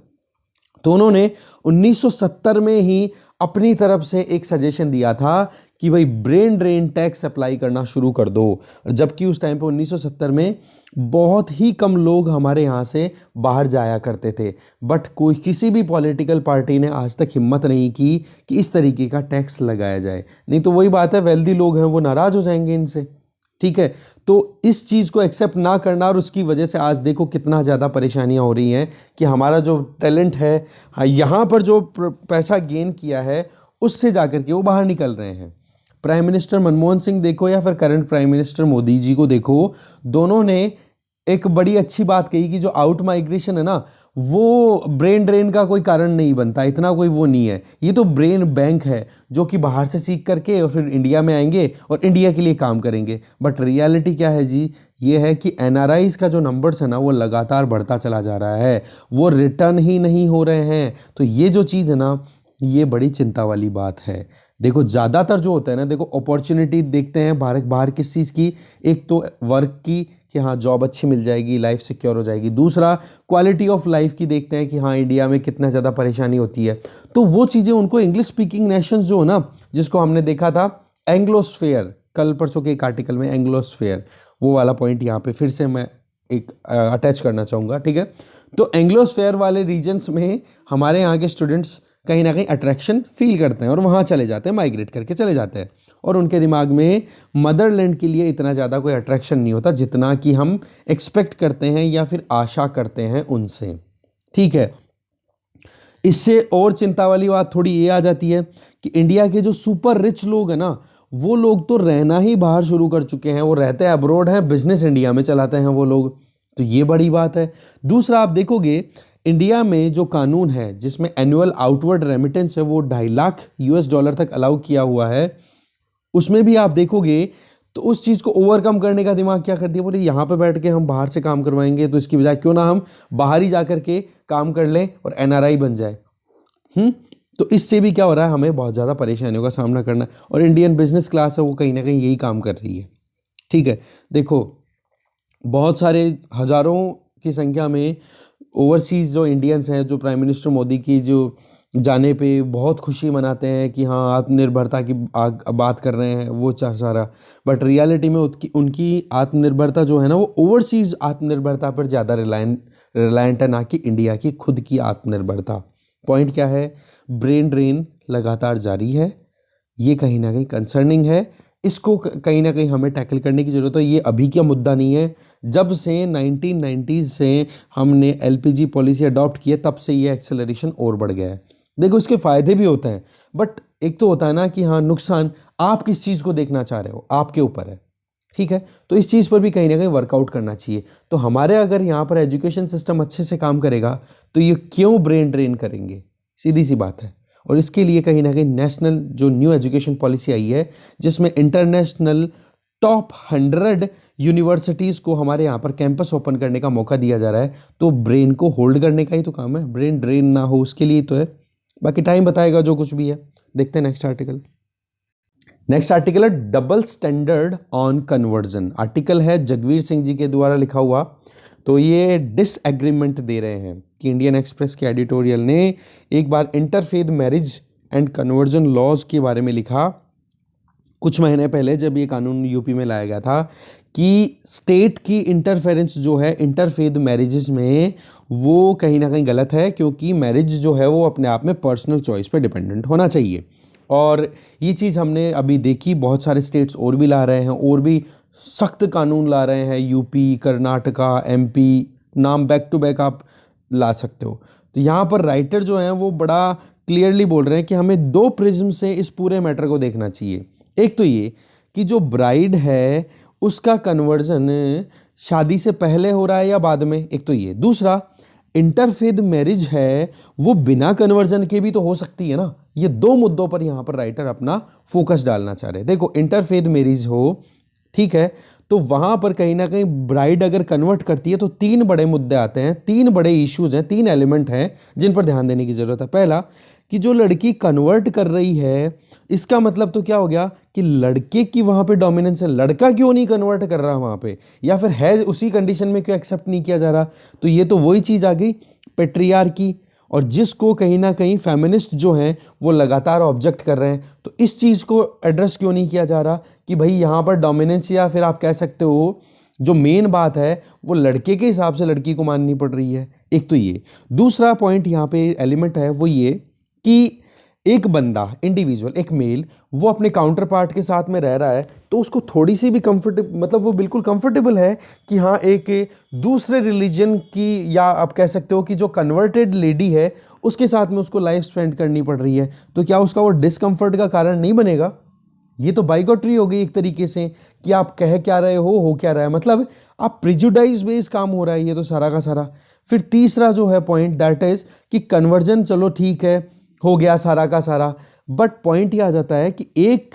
तो उन्होंने 1970 में ही अपनी तरफ से एक सजेशन दिया था कि भाई ब्रेन ड्रेन टैक्स अप्लाई करना शुरू कर दो, जबकि उस टाइम पे 1970 में बहुत ही कम लोग हमारे यहाँ से बाहर जाया करते थे, बट कोई किसी भी पॉलिटिकल पार्टी ने आज तक हिम्मत नहीं की कि इस तरीके का टैक्स लगाया जाए। नहीं तो वही बात है, वेल्दी लोग हैं वो नाराज़ हो जाएंगे इनसे, ठीक है। तो इस चीज़ को एक्सेप्ट ना करना, और उसकी वजह से आज देखो कितना ज़्यादा परेशानियां हो रही हैं कि हमारा जो टैलेंट है, यहाँ पर जो पैसा गेन किया है उससे जाकर के वो बाहर निकल रहे हैं। प्राइम मिनिस्टर मनमोहन सिंह देखो या फिर current prime minister Modi ji को देखो, दोनों ने एक बड़ी अच्छी बात कही कि जो आउट माइग्रेशन है ना, वो ब्रेन ड्रेन का कोई कारण नहीं बनता, इतना कोई वो नहीं है, ये तो ब्रेन बैंक है जो कि बाहर से सीख करके और फिर इंडिया में आएंगे और इंडिया के लिए काम करेंगे। बट रियलिटी क्या है जी, ये है कि एनआरआईज का जो नंबर्स है ना वो लगातार बढ़ता चला जा रहा है, वो रिटर्न ही नहीं हो रहे हैं। तो ये जो चीज़ है ना, ये बड़ी चिंता वाली बात है। देखो ज़्यादातर जो होता है ना, देखो अपॉर्चुनिटी देखते हैं बाहर बाहर किस चीज़ की, एक तो वर्क की कि हाँ जॉब अच्छी मिल जाएगी, लाइफ सिक्योर हो जाएगी, दूसरा क्वालिटी ऑफ लाइफ की देखते हैं कि हाँ इंडिया में कितना ज़्यादा परेशानी होती है। तो वो चीज़ें उनको इंग्लिश स्पीकिंग नेशंस जो हो ना, जिसको हमने देखा था एंग्लोस्फेयर, कल परसों के एक आर्टिकल में एंग्लोस्फेयर, वो वाला पॉइंट यहाँ पे फिर से मैं एक अटैच करना चाहूँगा, ठीक है। तो एंग्लोस्फेयर वाले रीजन्स में हमारे यहाँ के स्टूडेंट्स कहीं ना कहीं अट्रैक्शन फील करते हैं और वहाँ चले जाते हैं, माइग्रेट करके चले जाते हैं, और उनके दिमाग में मदरलैंड के लिए इतना ज़्यादा कोई अट्रैक्शन नहीं होता जितना कि हम एक्सपेक्ट करते हैं या फिर आशा करते हैं उनसे, ठीक है। इससे और चिंता वाली बात थोड़ी ये आ जाती है कि इंडिया के जो सुपर रिच लोग हैं ना, वो लोग तो रहना ही बाहर शुरू कर चुके हैं, वो रहते हैं अब्रॉड हैं, बिजनेस इंडिया में चलाते हैं वो लोग, तो ये बड़ी बात है। दूसरा आप देखोगे इंडिया में जो कानून है जिसमें एनुअल आउटवर्ड रेमिटेंस है वो 2.5 लाख US डॉलर तक अलाउ किया हुआ है, उसमें भी आप देखोगे तो उस चीज़ को ओवरकम करने का दिमाग क्या करती है, बोले यहाँ पे बैठ के हम बाहर से काम करवाएंगे, तो इसकी बजाय क्यों ना हम बाहर ही जा करके काम कर लें और एनआरआई बन जाए। तो इससे भी क्या हो रहा है, हमें बहुत ज़्यादा परेशानियों का सामना करना, और इंडियन बिजनेस क्लास है वो कहीं ना कहीं यही काम कर रही है, ठीक है। देखो बहुत सारे हज़ारों की संख्या में ओवरसीज़ जो इंडियंस हैं, जो प्राइम मिनिस्टर मोदी की जो जाने पे बहुत खुशी मनाते हैं कि हाँ आत्मनिर्भरता की बात कर रहे हैं वो सारा, बट रियलिटी में उनकी आत्मनिर्भरता जो है ना वो ओवरसीज़ आत्मनिर्भरता पर ज़्यादा रिलायंट है, ना कि इंडिया की खुद की आत्मनिर्भरता। पॉइंट क्या है, ब्रेन ड्रेन लगातार जारी है, ये कहीं ना कहीं कंसर्निंग है, इसको कहीं ना कहीं हमें टैकल करने की ज़रूरत है। ये अभी का मुद्दा नहीं है, जब से 1990s से हमने LPG पॉलिसी अडॉप्ट की है तब से ये एक्सेलरेशन और बढ़ गया है। देखो इसके फ़ायदे भी होते हैं, बट एक तो होता है ना कि हाँ नुकसान, आप किस चीज़ को देखना चाह रहे हो आपके ऊपर है, ठीक है। तो इस चीज़ पर भी कहीं ना कहीं वर्कआउट करना चाहिए। तो हमारे अगर यहाँ पर एजुकेशन सिस्टम अच्छे से काम करेगा तो ये क्यों ब्रेन ड्रेन करेंगे, सीधी सी बात है। और इसके लिए कहीं ना कहीं नेशनल जो न्यू एजुकेशन पॉलिसी आई है जिसमें इंटरनेशनल टॉप 100 यूनिवर्सिटीज़ को हमारे यहाँ पर कैंपस ओपन करने का मौका दिया जा रहा है, तो ब्रेन को होल्ड करने का ही तो काम है, ब्रेन ड्रेन ना हो उसके लिए तो है। बाकी टाइम बताएगा जो कुछ भी है। देखते हैं नेक्स्ट आर्टिकल। नेक्स्ट आर्टिकल है double standard on conversion. Article है जगवीर सिंह जी के द्वारा लिखा हुआ। तो ये डिसएग्रीमेंट दे रहे हैं कि इंडियन एक्सप्रेस के एडिटोरियल ने एक बार interfaith marriage and conversion laws के बारे में लिखा कुछ महीने पहले, जब ये कानून यूपी में लाया गया था, कि स्टेट की इंटरफेरेंस जो है इंटरफेथ मैरिजेस में वो कहीं ना कहीं गलत है, क्योंकि मैरिज जो है वो अपने आप में पर्सनल चॉइस पे डिपेंडेंट होना चाहिए। और ये चीज़ हमने अभी देखी, बहुत सारे स्टेट्स और भी ला रहे हैं, और भी सख्त कानून ला रहे हैं, यूपी, कर्नाटका, MP, नाम बैक टू बैक आप ला सकते हो। तो यहाँ पर राइटर जो हैं वो बड़ा क्लियरली बोल रहे हैं कि हमें 2 प्रिज्म से इस पूरे मैटर को देखना चाहिए। एक तो ये कि जो ब्राइड है उसका कन्वर्जन शादी से पहले हो रहा है या बाद में, एक तो ये। दूसरा, इंटरफेथ मैरिज है वो बिना कन्वर्जन के भी तो हो सकती है ना। ये दो मुद्दों पर यहाँ पर राइटर अपना फोकस डालना चाह रहे हैं। देखो, इंटरफेथ मैरिज हो, ठीक है, तो वहां पर कहीं ना कहीं ब्राइड अगर कन्वर्ट करती है तो तीन बड़े मुद्दे आते हैं, तीन बड़े इश्यूज हैं, तीन एलिमेंट हैं जिन पर ध्यान देने की जरूरत है। पहला, कि जो लड़की कन्वर्ट कर रही है, इसका मतलब तो क्या हो गया कि लड़के की वहां पे डोमिनेंस है, लड़का क्यों नहीं कन्वर्ट कर रहा वहां पे, या फिर है उसी कंडीशन में क्यों एक्सेप्ट नहीं किया जा रहा। तो ये तो वही चीज आ गई पेट्रियार्की, और जिसको कहीं ना कहीं फेमिनिस्ट जो हैं वो लगातार ऑब्जेक्ट कर रहे हैं। तो इस चीज़ को एड्रेस क्यों नहीं किया जा रहा कि भाई यहाँ पर डोमिनेंस, या फिर आप कह सकते हो जो मेन बात है वो लड़के के हिसाब से लड़की को माननी पड़ रही है। एक तो ये। दूसरा पॉइंट यहाँ पे एलिमेंट है वो ये कि एक बंदा, इंडिविजुअल, एक मेल, वो अपने काउंटर पार्ट के साथ में रह रहा है तो उसको थोड़ी सी भी कंफर्टेबल, मतलब वो बिल्कुल कंफर्टेबल है कि हाँ एक दूसरे रिलीजन की, या आप कह सकते हो कि जो कन्वर्टेड लेडी है उसके साथ में उसको लाइफ स्पेंड करनी पड़ रही है, तो क्या उसका वो डिस्कम्फर्ट का कारण नहीं बनेगा। ये तो बाइगोट्री हो गई एक तरीके से कि आप कह क्या रहे हो क्या रहा है, मतलब आप प्रिजुडाइज बेस्ड काम हो रहा है ये तो सारा का सारा। फिर तीसरा जो है पॉइंट, दैट इज कि कन्वर्जन चलो ठीक है हो गया सारा का सारा, बट पॉइंट ये आ जाता है कि एक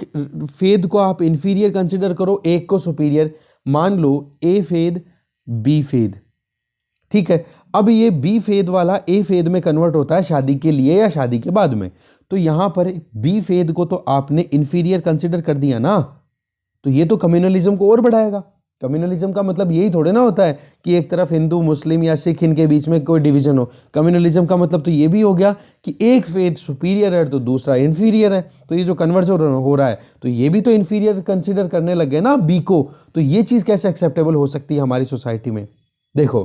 फेद को आप इंफीरियर कंसिडर करो, एक को सुपीरियर। मान लो ए फेद बी फेद, ठीक है, अब ये बी फेद वाला ए फेद में कन्वर्ट होता है शादी के लिए या शादी के बाद में, तो यहां पर बी फेद को तो आपने इंफीरियर कंसिडर कर दिया ना, तो ये तो कम्युनलिज्म को और बढ़ाएगा। कम्युनलिज्म का मतलब यही थोड़े ना होता है कि एक तरफ हिंदू मुस्लिम या सिख इनके बीच में कोई डिवीजन हो। कम्युनलिज्म का मतलब तो ये भी हो गया कि एक फेथ सुपीरियर है तो दूसरा इंफीरियर है, तो ये जो कन्वर्जन हो रहा है तो ये भी तो इंफीरियर कंसिडर करने लग गए ना बी को। तो ये चीज़ कैसे एक्सेप्टेबल हो सकती है हमारी सोसाइटी में। देखो,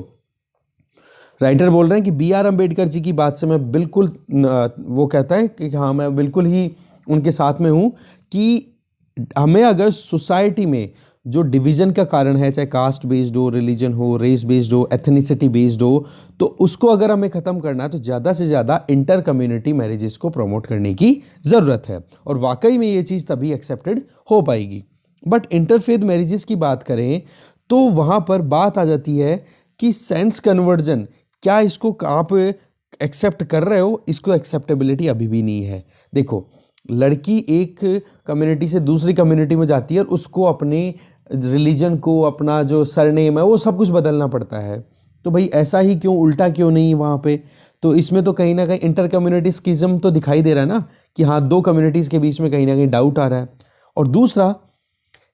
राइटर बोल रहे हैं कि बी आर अम्बेडकर जी की बात से मैं बिल्कुल, वो कहता है कि हाँ मैं बिल्कुल ही उनके साथ में हूँ कि हमें अगर सोसाइटी में जो डिवीज़न का कारण है, चाहे कास्ट बेस्ड हो, रिलीजन हो, रेस बेस्ड हो, एथनिसिटी बेस्ड हो, तो उसको अगर हमें ख़त्म करना है तो ज़्यादा से ज़्यादा इंटर कम्युनिटी मैरिजेस को प्रमोट करने की ज़रूरत है, और वाकई में ये चीज़ तभी एक्सेप्टेड हो पाएगी। बट इंटरफेथ मैरिजेस की बात करें तो वहाँ पर बात आ जाती है कि सेंस कन्वर्जन, क्या इसको आप एक्सेप्ट कर रहे हो, इसको एक्सेप्टेबिलिटी अभी भी नहीं है। देखो, लड़की एक कम्युनिटी से दूसरी कम्युनिटी में जाती है और उसको अपने रिलीजन को, अपना जो सरनेम है वो सब कुछ बदलना पड़ता है, तो भाई ऐसा ही क्यों, उल्टा क्यों नहीं वहाँ पे। तो इसमें तो कहीं ना कहीं इंटर कम्युनिटी स्किज्म तो दिखाई दे रहा है ना कि हाँ दो कम्युनिटीज़ के बीच में कहीं ना कहीं डाउट आ रहा है। और दूसरा,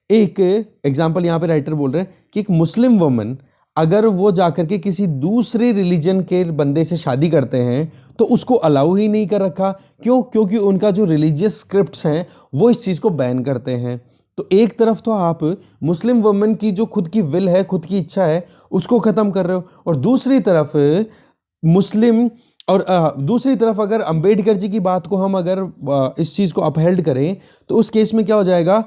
एक एग्जाम्पल यहाँ पे राइटर बोल रहे हैं कि एक मुस्लिम वुमन अगर वो जाकर के किसी दूसरे रिलीजन के बंदे से शादी करते हैं तो उसको अलाउ ही नहीं कर रखा। क्यों? क्योंकि उनका जो रिलीजियस स्क्रिप्ट्स हैं वो इस चीज़ को बैन करते हैं। तो एक तरफ तो आप मुस्लिम वुमन की जो खुद की विल है, खुद की इच्छा है, उसको ख़त्म कर रहे हो, और दूसरी तरफ मुस्लिम, और दूसरी तरफ अगर अंबेडकर जी की बात को हम अगर इस चीज़ को अपहेल्ड करें तो उस केस में क्या हो जाएगा,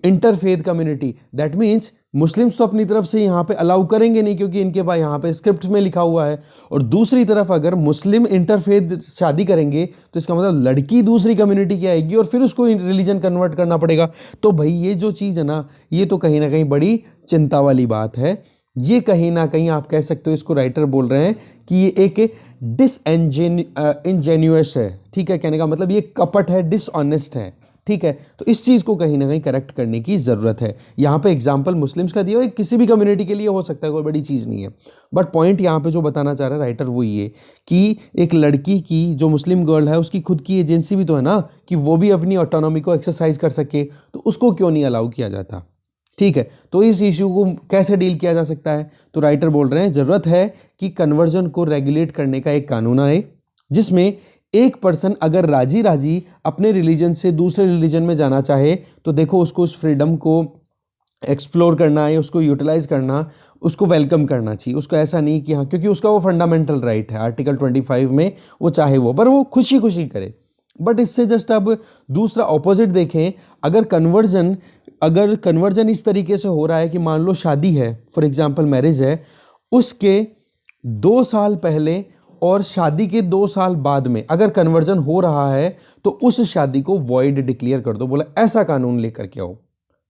interfaith community, that means Muslims तो अपनी तरफ से यहाँ पे अलाउ करेंगे नहीं क्योंकि इनके पास यहाँ पे स्क्रिप्ट में लिखा हुआ है, और दूसरी तरफ अगर मुस्लिम इंटरफेथ शादी करेंगे तो इसका मतलब लड़की दूसरी कम्युनिटी की आएगी और फिर उसको रिलीजन कन्वर्ट करना पड़ेगा। तो भाई ये जो चीज़ है ना, ये तो कहीं ना कहीं बड़ी चिंता वाली बात है। ये कहीं ना कहीं आप कह सकते हो, इसको राइटर बोल रहे हैं कि ये एक इंजेन्युअस है, ठीक है, कहने का मतलब ये कपट है, डिसऑनेस्ट है, ठीक है। तो इस चीज़ को कहीं ना कहीं करेक्ट करने की ज़रूरत है। यहाँ पे एग्जांपल मुस्लिम्स का दिया, किसी भी कम्युनिटी के लिए हो सकता है, कोई बड़ी चीज़ नहीं है। बट पॉइंट यहाँ पे जो बताना चाह रहा है राइटर वो ये कि एक लड़की की, जो मुस्लिम गर्ल है, उसकी खुद की एजेंसी भी तो है ना कि वो भी अपनी ऑटोनॉमी को एक्सरसाइज कर सके, तो उसको क्यों नहीं अलाउ किया जाता, ठीक है। तो इस इशू को कैसे डील किया जा सकता है, तो राइटर बोल रहे हैं ज़रूरत है कि कन्वर्जन को रेगुलेट करने का एक कानून आए जिसमें एक पर्सन अगर राजी राजी अपने रिलीजन से दूसरे रिलीजन में जाना चाहे तो देखो उसको उस फ्रीडम को एक्सप्लोर करना है, उसको यूटिलाइज करना, उसको वेलकम करना चाहिए। उसको ऐसा नहीं कि हाँ, क्योंकि उसका वो फंडामेंटल राइट है आर्टिकल 25 में, वो चाहे वो, पर वो खुशी खुशी करे। बट इससे जस्ट अब दूसरा ऑपोजिट देखें, अगर कन्वर्जन इस तरीके से हो रहा है कि मान लो शादी है, फॉर एग्जांपल मैरिज है, उसके 2 साल पहले और शादी के 2 साल बाद में अगर कन्वर्जन हो रहा है तो उस शादी को वॉइड डिक्लेयर कर दो, बोला ऐसा कानून लेकर के आओ,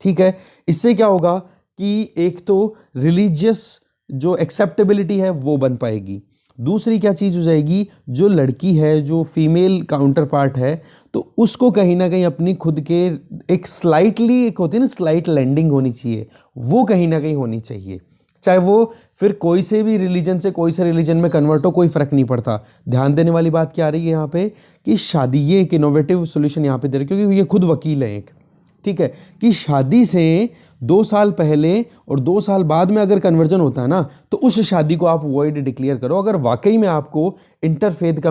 ठीक है। इससे क्या होगा कि एक तो रिलीजियस जो एक्सेप्टेबिलिटी है वो बन पाएगी, दूसरी क्या चीज़ हो जाएगी, जो लड़की है, जो फीमेल काउंटर पार्ट है, तो उसको कहीं ना कहीं अपनी खुद के एक स्लाइटली, एक होती है ना स्लाइट लैंडिंग होनी चाहिए, वो कहीं ना कहीं होनी चाहिए। चाहे वो फिर कोई से भी रिलीजन से कोई से रिलीजन में कन्वर्ट हो, कोई फर्क नहीं पड़ता। ध्यान देने वाली बात क्या आ रही है यहाँ पे कि शादी, ये एक इनोवेटिव सोल्यूशन यहाँ पे दे रहे, क्योंकि ये खुद वकील है एक, ठीक है, कि शादी से 2 साल पहले और 2 साल बाद में अगर कन्वर्जन होता है ना, तो उस शादी को आप वॉइड डिक्लेयर करो, अगर वाकई में आपको इंटरफेथ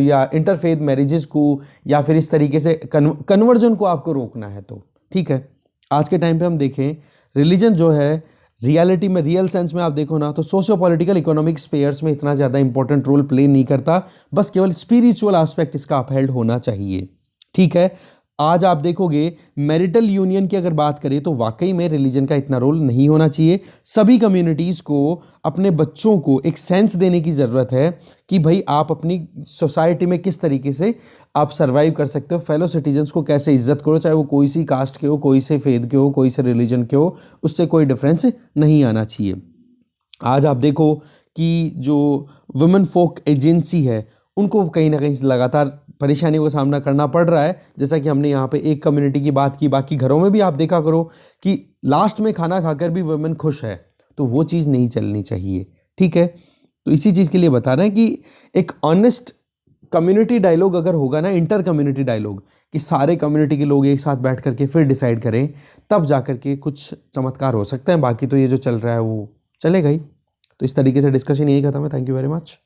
या इंटरफेथ मैरिजेस को या फिर इस तरीके से कन्वर्जन को आपको रोकना है तो, ठीक है। आज के टाइम पे हम देखें, रिलीजन जो है रियलिटी में, रियल सेंस में आप देखो ना, तो सोशियो पॉलिटिकल इकोनॉमिक स्पेयर्स में इतना ज़्यादा इंपॉर्टेंट रोल प्ले नहीं करता, बस केवल स्पिरिचुअल एस्पेक्ट इसका अपहेल्ड होना चाहिए, ठीक है। आज आप देखोगे मैरिटल यूनियन की अगर बात करें तो वाकई में रिलीजन का इतना रोल नहीं होना चाहिए। सभी कम्युनिटीज़ को अपने बच्चों को एक सेंस देने की ज़रूरत है कि भाई आप अपनी सोसाइटी में किस तरीके से आप सर्वाइव कर सकते हो, फेलो सिटीजन्स को कैसे इज्जत करो, चाहे वो कोई सी कास्ट के हो, कोई से फेद के हो, कोई से रिलीजन के हो, उससे कोई डिफरेंस नहीं आना चाहिए। आज आप देखो कि जो वुमेन फोक एजेंसी है, उनको कहीं ना कहीं लगातार परेशानियों का सामना करना पड़ रहा है। जैसा कि हमने यहाँ पे एक कम्युनिटी की बात की, बाकी घरों में भी आप देखा करो कि लास्ट में खाना खाकर भी वुमेन खुश है, तो वो चीज़ नहीं चलनी चाहिए, ठीक है। तो इसी चीज़ के लिए बता रहे हैं कि एक ऑनेस्ट कम्युनिटी डायलॉग अगर होगा ना, इंटर कम्युनिटी डायलॉग, कि सारे कम्युनिटी के लोग एक साथ बैठ करके फिर डिसाइड करें, तब जा करके कुछ चमत्कार हो सकते हैं। बाकी तो ये जो चल रहा है वो चलेगा ही। तो इस तरीके से डिस्कशन यही खत्म है। Thank you very much.